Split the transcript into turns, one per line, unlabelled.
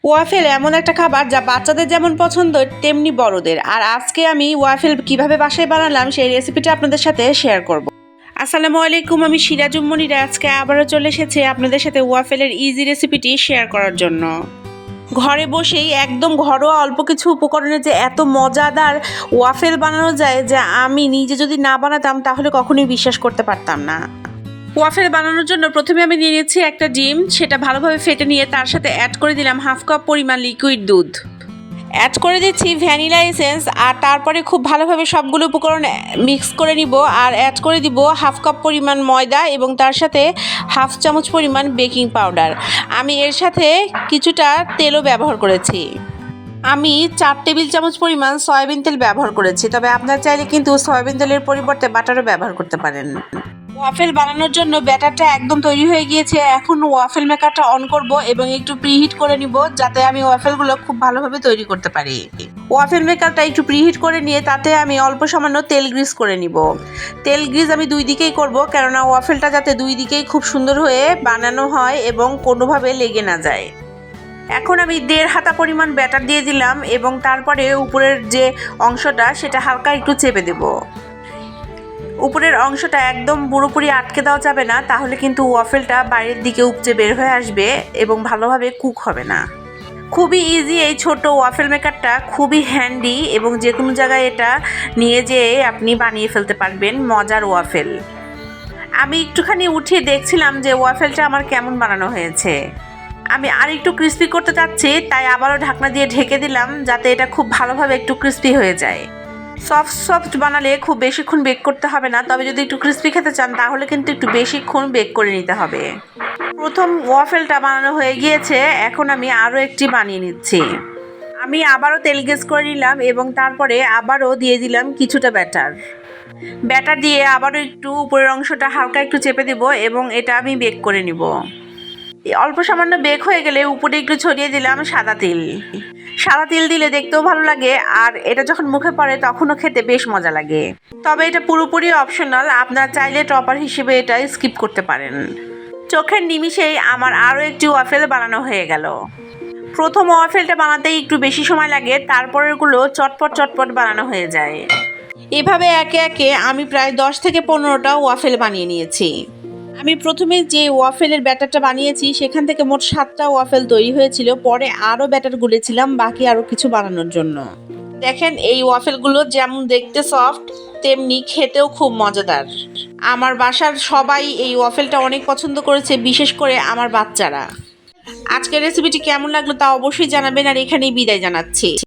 Waffle এমন একটা খাবার যা বাচ্চাদের যেমন পছন্দ তেমনি বড়দের। আর আজকে আমি ওয়াফেল কিভাবে বাসায় বানালাম সেই রেসিপিটা আপনাদের সাথে শেয়ার করব। আসসালামু আলাইকুম, আমি সিরাজুম মনিরা আজকে আবারও চলে এসেছি আপনাদের সাথে ওয়াফেলের ইজি রেসিপিটি শেয়ার করার জন্য। ঘরে বসেই একদম ঘরোয়া অল্প কিছু উপকরণে যে এত মজাদার ওয়াফেল বানানো যায় যে আমি নিজে যদি না বানাতাম তাহলে কখনোই বিশ্বাস করতে পারতাম না। ওয়াফেল বানানোর জন্য প্রথমে আমি নিয়ে নিচ্ছি একটা ডিম, সেটা ভালোভাবে ফেটে নিয়ে তার সাথে অ্যাড করে দিলাম হাফ কাপ পরিমাণ লিকুইড দুধ, অ্যাড করে দিচ্ছি ভ্যানিলা এসেন্স, আর তারপরে খুব ভালোভাবে সবগুলো উপকরণ মিক্স করে নিব। আর অ্যাড করে দিব হাফ কাপ পরিমাণ ময়দা এবং তার সাথে হাফ চামচ পরিমাণ বেকিং পাউডার। আমি এর সাথে কিছুটা তেলও ব্যবহার করেছি। আমি 4 টেবিল চামচ পরিমাণ সয়াবিন তেল ব্যবহার করেছি, তবে আপনারা চাইলে কিন্তু সয়াবিন তেলের পরিবর্তে বাটারও ব্যবহার করতে পারেন। ওয়াফেল বানানোর জন্য ব্যাটারটা একদম তৈরি হয়ে গিয়েছে। এখন ওয়াফেল মেকারটা অন করব এবং একটু প্রিহিট করে নিব যাতে আমি ওয়াফেলগুলো খুব ভালোভাবে তৈরি করতে পারি। ওয়াফেল মেকারটা একটু প্রিহিট করে নিয়ে তাতে আমি অল্প সামান্য তেল গ্রিস করে নিব। তেল গ্রিস আমি দুই দিকেই করব, কেননা ওয়াফেলটা যাতে দুই দিকেই খুব সুন্দর হয়ে বানানো হয় এবং কোনোভাবে লেগে না যায়। এখন আমি 1.5 হাতা পরিমাণ ব্যাটার দিয়ে দিলাম এবং তারপরে উপরের যে অংশটা সেটা হালকা একটু চেপে দেব। উপরের অংশটা একদম পুরোপুরি আটকে দেওয়া যাবে না, তাহলে কিন্তু ওয়াফেলটা বাইরের দিকে উপচে বের হয়ে আসবে এবং ভালোভাবে কুক হবে না। খুবই ইজি এই ছোট ওয়াফেল মেকারটা, খুবই হ্যান্ডি এবং যে কোনো জায়গায় এটা নিয়ে যেয়ে আপনি বানিয়ে ফেলতে পারবেন মজার ওয়াফেল। আমি একটুখানি উঠিয়ে দেখছিলাম যে ওয়াফেলটা আমার কেমন বানানো হয়েছে। আমি আর একটু ক্রিস্পি করতে চাচ্ছি, তাই আবারও ঢাকনা দিয়ে ঢেকে দিলাম যাতে এটা খুব ভালোভাবে একটু ক্রিস্পি হয়ে যায়। সফট বানালে খুব বেশিক্ষণ বেক করতে হবে না, তবে যদি একটু ক্রিস্পি খেতে চান তাহলে কিন্তু একটু বেশিক্ষণ বেক করে নিতে হবে। প্রথম ওয়াফেলটা বানানো হয়ে গিয়েছে, এখন আমি আরও একটি বানিয়ে নিচ্ছি। আমি আবারও তেল গ্রিস করে নিলাম এবং তারপরে আবারও দিয়ে দিলাম কিছুটা ব্যাটার দিয়ে আবারও একটু উপরের অংশটা হালকা একটু চেপে দেব এবং এটা আমি বেক করে নিব। অল্প সামান্য বেক হয়ে গেলে উপরে একটু ছড়িয়ে দিলাম সাদা তিল দিলে দেখতেও ভালো লাগে, আর এটা যখন মুখে পড়ে তখনও খেতে বেশ মজা লাগে। তবে এটা পুরোপুরি অপশনাল, আপনারা চাইলে টপার হিসেবে এটা স্কিপ করতে পারেন। চোখের নিমিষেই আমার আরও একটি ওয়াফেল বানানো হয়ে গেল। প্রথম ওয়াফেলটা বানাতেই একটু বেশি সময় লাগে, তারপরেরগুলো চটপট বানানো হয়ে যায়। এভাবে একে একে আমি প্রায় 10 থেকে 15টা ওয়াফেল বানিয়ে নিয়েছি। আমি প্রথমে যে ওয়াফেলের ব্যাটারটা বানিয়েছি সেখান থেকে মোট 7টা ওয়াফেল তৈরি হয়েছিল, পরে আরও ব্যাটার গুলেছিলাম বাকি আরও কিছু বানানোর জন্য। দেখেন এই ওয়াফেলগুলো যেমন দেখতে সফট তেমনি খেতেও খুব মজাদার। আমার বাসার সবাই এই ওয়াফেলটা অনেক পছন্দ করেছে, বিশেষ করে আমার বাচ্চারা। আজকের রেসিপিটি কেমন লাগলো তা অবশ্যই জানাবেন, আর এখানেই বিদায় জানাচ্ছি।